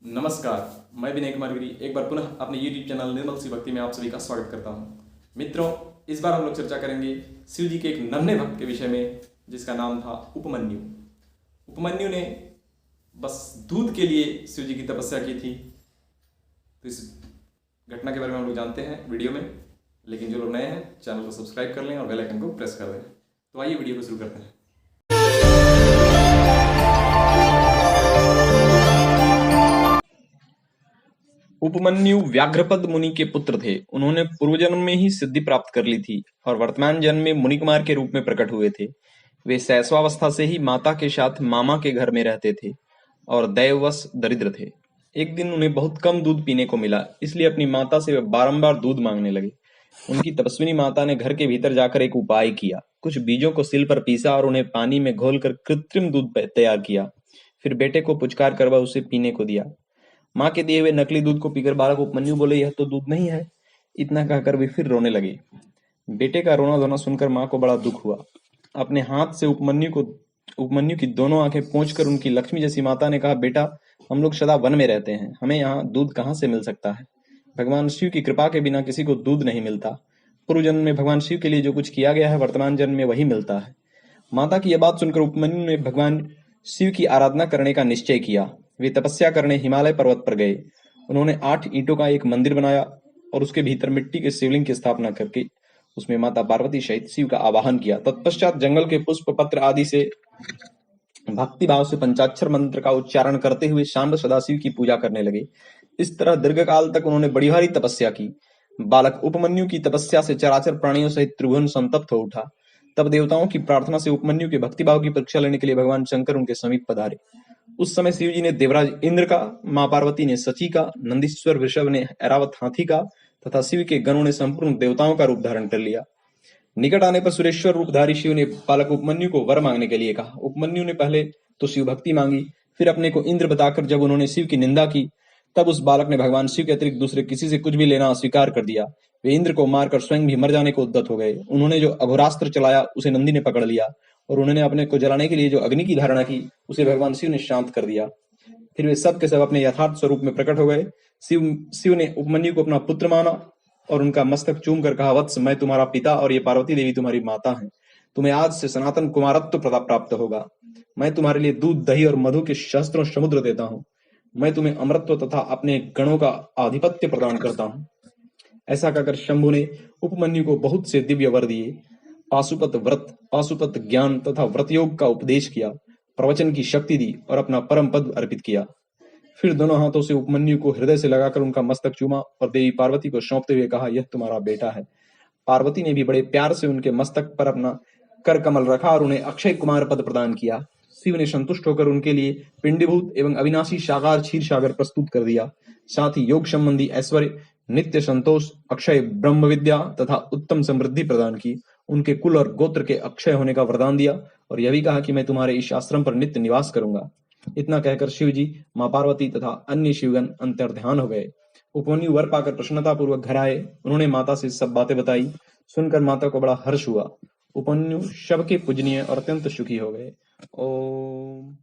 नमस्कार, मैं विनय कुमार गिरी एक बार पुनः अपने YouTube चैनल निर्मल सी भक्ति में आप सभी का स्वागत करता हूँ। मित्रों, इस बार हम लोग चर्चा करेंगे शिव जी के एक नन्हे भक्त के विषय में जिसका नाम था उपमन्यु। उपमन्यु ने बस दूध के लिए शिव जी की तपस्या की थी। तो इस घटना के बारे में हम लोग जानते हैं वीडियो में, लेकिन जो लोग नए हैं चैनल को सब्सक्राइब कर लें और बेल आइकन को प्रेस कर दें। तो आइए वीडियो को शुरू करते हैं। उपमन्यु व्याघ्रपद मुनि के पुत्र थे। उन्होंने पूर्व जन्म में ही सिद्धि प्राप्त कर ली थी और वर्तमान जन्म में मुनि कुमार के रूप में प्रकट हुए थे। वे शैशवावस्था से ही माता के साथ मामा के घर में रहते थे और दैववश दरिद्र थे। एक दिन उन्हें बहुत कम दूध पीने को मिला, इसलिए अपनी माता से वे बारंबार दूध मांगने लगे। उनकी तपस्विनी माता ने घर के भीतर जाकर एक उपाय किया। कुछ बीजों को सिल पर पीसा और उन्हें पानी में घोलकर कृत्रिम दूध तैयार किया। फिर बेटे को पुचकार कर वह उसे पीने को दिया। माँ के दिए हुए नकली दूध को पीकर बालक उपमन्यु बोले, यह तो दूध नहीं है। इतना कहकर वे फिर रोने लगे। बेटे का रोना धोना सुनकर माँ को बड़ा दुख हुआ। अपने हाथ से उपमन्यु की दोनों आंखें पोंछकर उनकी लक्ष्मी जैसी माता ने कहा, बेटा, हम लोग सदा वन में रहते हैं, हमें यहाँ दूध कहाँ से मिल सकता है। भगवान शिव की कृपा के बिना किसी को दूध नहीं मिलता। पूर्व जन्म में भगवान शिव के लिए जो कुछ किया गया है, वर्तमान जन्म में वही मिलता है। माता की यह बात सुनकर उपमन्यु ने भगवान शिव की आराधना करने का निश्चय किया। वे तपस्या करने हिमालय पर्वत पर गए। उन्होंने 8 ईंटों का एक मंदिर बनाया और उसके भीतर मिट्टी के शिवलिंग की स्थापना करके उसमें माता पार्वती सहित शिव का आवाहन किया। तत्पश्चात जंगल के पुष्प पत्र आदि से भक्ति भाव से पंचाक्षर मंत्र का उच्चारण करते हुए शाम्ब सदाशिव की पूजा करने लगे। इस तरह दीर्घकाल तक उन्होंने बड़ी भारी तपस्या की। बालक उपमन्यु की तपस्या से चराचर प्राणियों सहित त्रिभुवन संतप्त हो उठा। तब देवताओं की प्रार्थना से उपमन्यु के भक्तिभाव की परीक्षा लेने के लिए भगवान शंकर उनके समीप पधारे। उस समय शिव जी ने देवराज इंद्र का, मां पार्वती ने शची का, नंदीश्वर वृषभ ने ऐरावत हाथी का तथा शिव के गणों ने संपूर्ण देवताओं का रूप धारण कर लिया। निकट आने पर सुरेश्वर रूपधारी शिव ने बालक उपमन्यु को वर मांगने के लिए कहा। उपमन्यु ने पहले तो शिव भक्ति मांगी, फिर अपने को इंद्र बताकर जब उन्होंने शिव की निंदा की, तब उस बालक ने भगवान शिव के अतिरिक्त दूसरे किसी से कुछ भी लेना अस्वीकार कर दिया। वे इंद्र को मारकर स्वयं भी मर जाने को उद्यत हो गए। उन्होंने जो अघोरास्त्र चलाया उसे नंदी ने पकड़ लिया और उन्होंने अपने को जलाने के लिए जो अग्नि की धारणा की उसे भगवान शिव ने शांत कर दिया। फिर वे सब के सब अपने यथार्थ स्वरूप में प्रकट हो गए। शिव ने उपमन्यु को अपना पुत्र माना और उनका मस्तक चूम कर कहा, वत्स, मैं तुम्हारा पिता और ये पार्वती देवी तुम्हारी माता है। तुम्हें आज से सनातन कुमारत्व प्राप्त होगा। मैं तुम्हारे लिए दूध, दही और मधु के सहस्त्रों समुद्र देता हूँ। मैं तुम्हें अमरत्व तथा अपने गणों का आधिपत्य प्रदान करता हूँ। ऐसा कहकर शंभु ने उपमन्यु को बहुत से दिव्य वर दिए। पाशुपत व्रत, पाशुपत ज्ञान तथा व्रत योग का उपदेश किया, प्रवचन की शक्ति दी और अपना परम पद अर्पित किया। फिर दोनों हाथों से उपमन्यु को हृदय से लगाकर उनका मस्तक चूमा और देवी पार्वती को सौंपते हुए कहा, यह तुम्हारा बेटा है। पार्वती ने भी बड़े प्यार से उनके मस्तक पर अपना कर कमल रखा और उन्हें अक्षय कुमार पद प्रदान किया। शिव ने संतुष्ट होकर उनके लिए पिंडीभूत एवं अविनाशी साकार क्षीर सागर प्रस्तुत कर दिया। साथ ही योग संबंधी ऐश्वर्य, नित्य संतोष, अक्षय ब्रह्म विद्या तथा उत्तम समृद्धि प्रदान की। उनके कुल और गोत्र के अक्षय होने का वरदान दिया और यह भी कहा कि मैं तुम्हारे इस आश्रम पर नित्य निवास करूंगा। इतना कहकर शिव जी, मां पार्वती तथा अन्य शिवगण अंतर्ध्यान हो गए। उपमन्यु वर पाकर प्रसन्नता पूर्वक घर आए। उन्होंने माता से सब बातें बताई। सुनकर माता को बड़ा हर्ष हुआ। उपमन्यु सबके पूजनीय और अत्यंत सुखी हो गए। ओम।